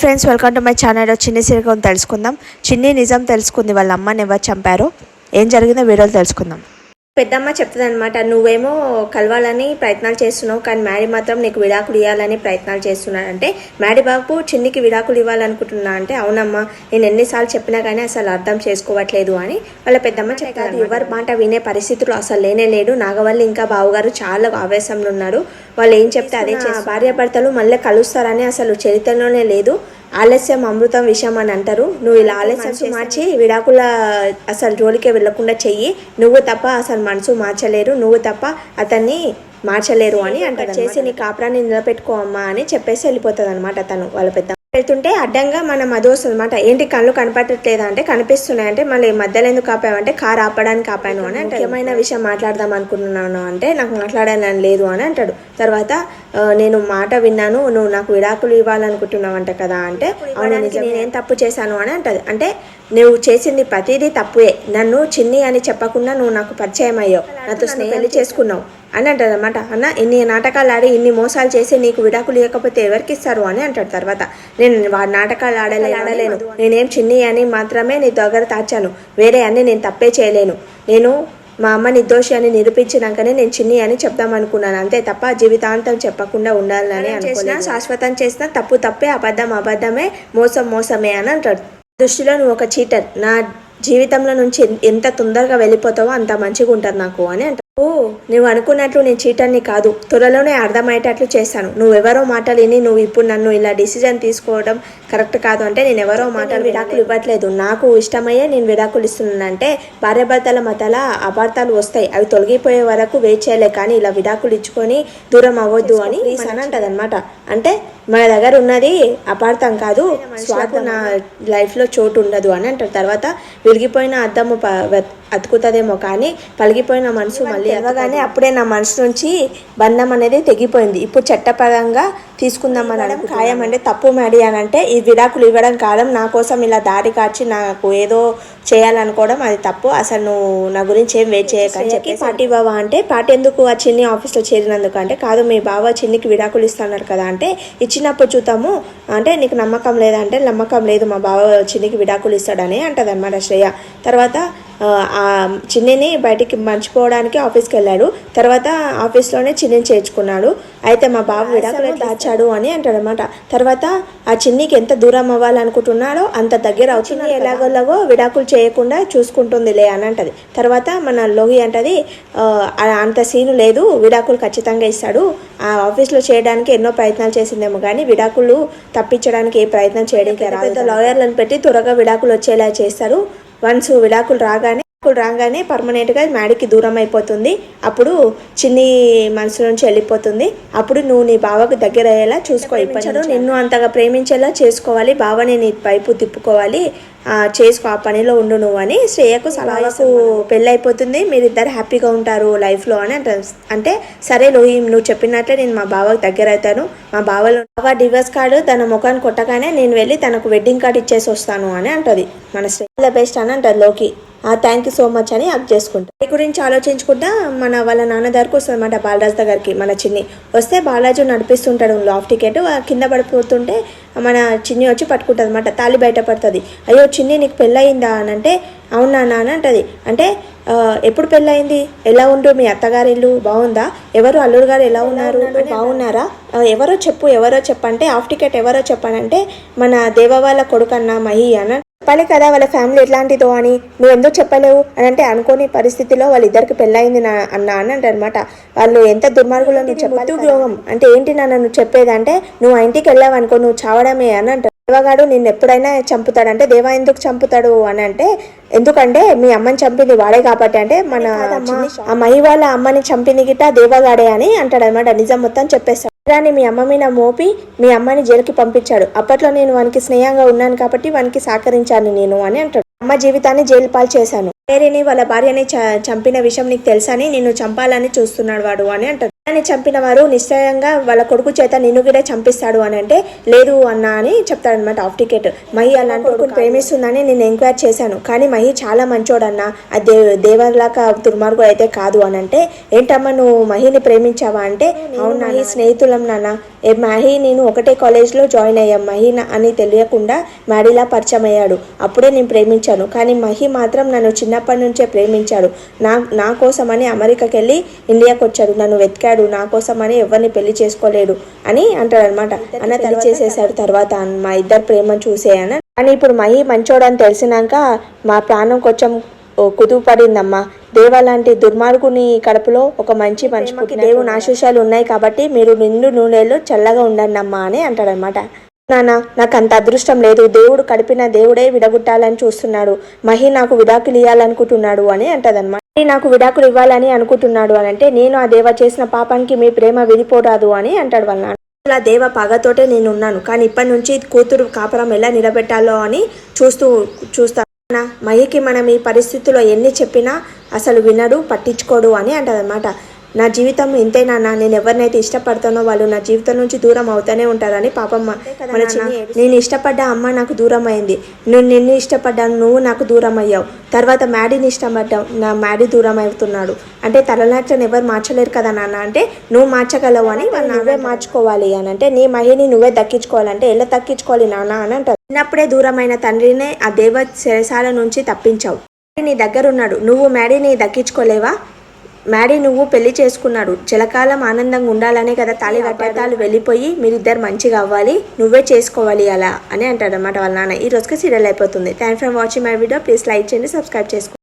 Friends, welcome to my channel. చిన్ని serial తెలుసుకుందాం. చిన్ని నిజం తెలుసుకుంది, వాళ్ళ అమ్మని ఎవరు చంపారో, ఏం జరిగిందో వీడియోలో తెలుసుకుందాం. పెద్దమ్మ చెప్తుంది అనమాట, నువ్వేమో కలవాలని ప్రయత్నాలు చేస్తున్నావు, కానీ మ్యాడీ మాత్రం నీకు విడాకులు ఇవ్వాలని ప్రయత్నాలు చేస్తున్నాడు. అంటే మ్యాడీ బాబు చిన్నికి విడాకులు ఇవ్వాలనుకుంటున్నా అంటే, అవునమ్మా నేను ఎన్నిసార్లు చెప్పినా కానీ అసలు అర్థం చేసుకోవట్లేదు అని వాళ్ళ పెద్దమ్మ చెప్తారు. ఎవరి మాట వినే పరిస్థితులు అసలు లేనే లేడు. నాగవల్లి ఇంకా బావగారు చాలా ఆవేశంలో ఉన్నారు. వాళ్ళు ఏం చెప్తే అదే భార్యాభర్తలు మళ్ళీ కలుస్తారని అసలు చరిత్రలోనే లేదు. ఆలస్యం అమృతం విషయం అని అంటారు. నువ్వు ఇలా ఆలస్యం మార్చి విడాకుల అసలు జోలికే వెళ్లకుండా చెయ్యి. నువ్వు తప్ప అసలు మనసు మార్చలేరు, నువ్వు తప్ప అతన్ని మార్చలేరు అని అంటారు. చేసి నీ కాపురాన్ని నిలబెట్టుకో అమ్మా అని చెప్పేసి వెళ్ళిపోతుంది అనమాట. తను వాళ్ళ పెద్ద వెళ్తుంటే అడ్డంగా మన మధు వస్తుంది అనమాట. ఏంటి కళ్ళు కనపడట్లేదా అంటే, కనిపిస్తున్నాయి అంటే, మళ్ళీ మధ్యలో ఎందుకు ఆపావంటే కారు ఆపడానికి ఆపాను అని అంటే, ముఖ్యమైన విషయం మాట్లాడదాం అనుకుంటున్నాను అంటే, నాకు మాట్లాడాలని లేదు అని అంటాడు. తర్వాత నేను మాట విన్నాను, నువ్వు నాకు విడాకులు ఇవ్వాలనుకుంటున్నావంట కదా అంటే, అవును నేనేం తప్పు చేశాను అని అంటది. అంటే నువ్వు చేసింది ప్రతిదీ తప్పుయే, నన్ను చిన్ని అని చెప్పకుండా నువ్వు నాకు పరిచయం అయ్యావు, నాతో పెళ్లి చేసుకున్నావు అని అంటాడు అనమాట. అన్న ఇన్ని నాటకాలు ఆడి ఇన్ని మోసాలు చేసి నీకు విడాకులు ఇవ్వకపోతే ఎవరికి ఇస్తారు అని అంటాడు. తర్వాత నేను వాడి నాటకాలు ఆడలేను, నేనేం చిన్ని అని మాత్రమే నీ దగ్గర తాచాను, వేరే అన్ని నేను తప్పే చేయలేను, నేను మా అమ్మ నిర్దోషి అని నిరూపించినాకనే నేను చిన్ని అని చెప్దాం అనుకున్నాను, అంతే తప్ప జీవితాంతం చెప్పకుండా ఉండాలని అనుకున్నా. శాశ్వతం చేసిన తప్పు తప్పే, అబద్ధం అబద్ధమే, మోసం మోసమే అని అంటాడు. దృష్టిలో నువ్వు ఒక చీటర్, నా జీవితంలో నుంచి ఎంత తొందరగా వెళ్ళిపోతావో అంత మంచిగా ఉంటారు నాకు అని అంటారు. నువ్వు అనుకున్నట్లు నేను చీటర్ని కాదు, త్వరలోనే అర్థమయ్యేటట్లు చేశాను. నువ్వెవరో మాటలు విని నువ్వు ఇప్పుడు నన్ను ఇలా డిసిజన్ తీసుకోవడం కరెక్ట్ కాదు అంటే, నేను ఎవరో మాటలు విడాకులు ఇవ్వట్లేదు, నాకు ఇష్టమయ్యే నేను విడాకులు ఇస్తున్నానంటే, భార్యాభర్తల మధ్యల అపార్థాలు వస్తాయి, అవి తొలగిపోయే వరకు వెయిట్ చేయలే, కానీ ఇలా విడాకులు ఇచ్చుకొని దూరం అవ్వద్దు అని అని అంటది అనమాట. అంటే మన దగ్గర ఉన్నది అపార్థం కాదు, స్వార్థం నా లైఫ్లో చోటు ఉండదు అని అంటారు. తర్వాత విరిగిపోయిన అద్దము అతుకుతుందేమో కానీ పలిగిపోయిన మనసు మళ్ళీ ఎదవగానే అప్పుడే నా మనసు నుంచి బంధం అనేది తెగిపోయింది. ఇప్పుడు చట్టపరంగా తీసుకుందామని అనడం ఖాయం అంటే తప్పు మ్యాడీ అని అంటే, ఈ విడాకులు ఇవ్వడం కాలం నా కోసం ఇలా దారి కాచి నాకు ఏదో చేయాలనుకోవడం అది తప్పు, అసలు నువ్వు నా గురించి ఏం వెయిట్ చేయకని చెప్పి పార్టీ బావా అంటే, పార్టీ ఎందుకు ఆ చిన్ని ఆఫీస్లో చేరినందుకు అంటే, కాదు మీ బావ చిన్నికి విడాకులు ఇస్తున్నారు కదా అంటే, ఇచ్చినప్పుడు చూద్దాము అంటే నీకు నమ్మకం లేదా అంటే, నమ్మకం లేదు మా బావ చిన్నికి విడాకులు ఇస్తాడని అంటది అనమాట శ్రేయ. తర్వాత ఆ చిన్నిని బయటికి మర్చిపోవడానికి ఆఫీస్కి వెళ్ళాడు. తర్వాత ఆఫీస్లోనే చిన్నిని చేర్చుకున్నాడు. అయితే మా బావ విడాకులు దాచాడు అని అంటాడు అనమాట. తర్వాత ఆ చిన్నికి ఎంత దూరం అవ్వాలనుకుంటున్నాడో అంత దగ్గర అవుతుంది, ఎలాగోలాగో విడాకులు చేయకుండా చూసుకుంటుందిలే అని అంటది. తర్వాత మన లోహి అంటది, అంత సీను లేదు, విడాకులు ఖచ్చితంగా ఇస్తాడు, ఆ ఆఫీస్లో చేయడానికి ఎన్నో ప్రయత్నాలు చేసిందేమో కానీ విడాకులు తప్పించడానికి ఏ ప్రయత్నం చేయడానికి రాదు, లాయర్లను పెట్టి త్వరగా విడాకులు వచ్చేలా చేస్తారు. వన్స్ విడాకులు రాగానే పర్మనెంట్గా మ్యాడీకి దూరం అయిపోతుంది. అప్పుడు చిన్ని మనసు నుంచి వెళ్ళిపోతుంది. అప్పుడు నువ్వు నీ బావకు దగ్గర అయ్యేలా చూసుకో, ఇప్పటి నిన్ను అంతగా ప్రేమించేలా చేసుకోవాలి, బావని నీ వైపు తిప్పుకోవాలి, చేసుకో, ఆ పనిలో ఉండు నువ్వు అని శ్రేయకు సలహాకు పెళ్ళి అయిపోతుంది. మీరిద్దరు హ్యాపీగా ఉంటారు లైఫ్లో అని అంటారు. అంటే సరే లోహి, నువ్వు చెప్పినట్లే నేను మా బావకు దగ్గర అవుతాను, మా బావ డివోర్స్ కార్డు తన ముఖాన్ని కొట్టగానే నేను వెళ్ళి తనకు వెడ్డింగ్ కార్డు ఇచ్చేసి వస్తాను అని అంటది మన శ్రేయ. బెస్ట్ అని అంటది లోకి. థ్యాంక్ యూ సో మచ్ అని అప్ చేసుకుంటా. ఈ గురించి ఆలోచించుకుంటా వాళ్ళ నాన్న దగ్గరకు వస్తుంది అనమాట, బాలరాజు దగ్గరికి. మన చిన్ని వస్తే బాలరాజు నడిపిస్తుంటాడు లాఫ్ టికెట్, కింద పడిపోతుంటే మన చిన్ని వచ్చి పట్టుకుంటుంది అనమాట. తాళి బయటపడుతుంది. అయ్యో చిన్ని నీకు పెళ్ళయిందా అని అంటే, అవునా అని అంటది. అంటే ఎప్పుడు పెళ్ళయింది, ఎలా ఉండు మీ అత్తగారి ఇల్లు, బాగుందా, ఎవరు అల్లుడు గారు ఎలా ఉన్నారు, బాగున్నారా, ఎవరో చెప్పంటే హాఫ్ టికెట్ ఎవరో చెప్పానంటే, మన దేవ వాళ్ళ కొడుకన్నా మహి అని చెప్పాలి కదా వాళ్ళ ఫ్యామిలీ ఎట్లాంటిదో అని, నువ్వు ఎందుకు చెప్పలేవు అని అంటే, అనుకోని పరిస్థితిలో వాళ్ళిద్దరికి పెళ్ళయింది అన్న అని అంటారనమాట. వాళ్ళు ఎంత దుర్మార్గులో నువ్వు చెప్పాలి. ద్రోహం అంటే ఏంటి నాన్న నువ్వు చెప్పేది అంటే, నువ్వు ఆ ఇంటికి వెళ్ళావు అనుకో నువ్వు చావడమే అని అంటారు. దేవగాడు నిన్ను ఎప్పుడైనా చంపుతాడంటే, దేవా ఎందుకు చంపుతాడు అని అంటే, ఎందుకంటే మీ అమ్మని చంపింది వాడే కాబట్టి అంటే, మన ఆ మహి వాళ్ళ అమ్మని చంపింది గిట్ట దేవగాడే అని అంటాడు అనమాట. నిజం మొత్తం చెప్పేస్తాడు. రాని మీ అమ్మ మీద మోపి మీ అమ్మని జైలుకి పంపించాడు, అప్పట్లో నేను వానికి స్నేహంగా ఉన్నాను కాబట్టి వానికి సహకరించాను నేను అని అంటాడు. అమ్మ జీవితాన్ని జైలు పాలు చేశాను, వేరేని వాళ్ళ భార్యని చంపిన విషయం నీకు తెలుసని నిన్ను చంపాలని చూస్తున్నాడు వాడు అని అంటాడు. అని చంపిన వారు నిశ్చయంగా వాళ్ళ కొడుకు చేత నిన్ను కూడా చంపిస్తాడు అని అంటే లేదు అన్న అని చెప్తాడనమాట ఆఫ్ టికెట్. మహి అలాంటి కొడుకుని ప్రేమిస్తుందని నేను ఎంక్వైరీ చేశాను, కానీ మహి చాలా మంచోడన్న, అది దేవర్లాగా దుర్మార్గుడు అయితే కాదు అని అంటే ఏంటమ్మా నువ్వు మహిని ప్రేమించావా అంటే అవును మహి స్నేహితులం నాన్న, మహి నేను ఒకటే కాలేజ్లో జాయిన్ అయ్యాం. మహి అని తెలియకుండా మ్యాడీలా పరిచయం అయ్యాడు, అప్పుడే నేను ప్రేమించాను. కానీ మహి మాత్రం నన్ను చిన్నప్పటి నుంచే ప్రేమించాడు. నా కోసమని అమెరికాకి వెళ్ళి ఇండియాకి వచ్చాడు, నన్ను వెతికాడు, నా కోసమని ఎవరిని పెళ్లి చేసుకోలేడు అని అంటాడనమాట. అన్న తల్లి చేసేసాడు తర్వాత మా ఇద్దరు ప్రేమను చూసేయన. కానీ ఇప్పుడు మహి మంచోడని తెలిసినాక మా ప్రాణం కొంచెం కుదుపడిందమ్మా. దేవ లాంటి దుర్మార్గుని కడుపులో ఒక మంచి మనిషికి దేవుని ఆశీస్సులు ఉన్నాయి కాబట్టి మీరు నిండు నూనెలు చల్లగా ఉండండి అమ్మా అని అంటాడనమాట. నాన్న నాకు అంత అదృష్టం లేదు, దేవుడు కడిపిన దేవుడే విడగొట్టాలని చూస్తున్నాడు, మహి నాకు విడాకులు ఇవ్వాలనుకుంటున్నాడు అని అంటదన్నమాట. నాకు విడాకులు ఇవ్వాలని అనుకుంటున్నాడు అని అంటే నేను ఆ దేవ చేసిన పాపానికి మీ ప్రేమ విడిపోరాదు అని అంటాడు వాళ్ళ నాన్న. అలా దేవ పగతోటే నేను ఉన్నాను, కానీ ఇప్పటి నుంచి కూతురు కాపురం ఎలా నిలబెట్టాలో అని చూస్తాను. మహికి మనం ఈ పరిస్థితిలో ఎన్ని చెప్పినా అసలు వినడు, పట్టించుకోడు అని అంటదన్నమాట. నా జీవితం ఇంతేనా, నేను ఎవరినైతే ఇష్టపడతానో వాళ్ళు నా జీవితం నుంచి దూరం అవుతానే ఉంటారని పాపం మన చిన్ని. నేను ఇష్టపడ్డ అమ్మ నాకు దూరం అయింది, నేను నిన్ను ఇష్టపడ్డాను, నువ్వు నాకు దూరం అయ్యావు, తర్వాత మ్యాడీని ఇష్టపడ్డావు, నా మ్యాడీ దూరం అవుతున్నాడు అంటే తలనాట్లను ఎవరు మార్చలేరు కదా నాన్న అంటే నువ్వు మార్చగలవు అని వాళ్ళు నువ్వే మార్చుకోవాలి అని అంటే నీ మహిని నువ్వే దక్కించుకోవాలంటే ఎలా దక్కించుకోవాలి నాన్న అని అంటారు. చిన్నప్పుడే దూరమైన తండ్రినే ఆ దేవ శిరసాల నుంచి తప్పించావు, నీ దగ్గర ఉన్నాడు, నువ్వు మ్యాడీని దక్కించుకోలేవా? మ్యాడీ నువ్వు పెళ్లి చేసుకున్నాడు, చిలకాలం ఆనందంగా ఉండాలనే కదా తాళి కట్టాలు వెళ్ళిపోయి మీరిద్దరు మంచిగా అవ్వాలి, నువ్వే చేసుకోవాలి అలా అని అంటాడనమాట వాళ్ళ నాన్న. ఈ రోజుకి సీరియల్ అయిపోతుంది. Thank for watching my video. Please like చేయండి, సబ్స్క్రైబ్ చేసుకోండి.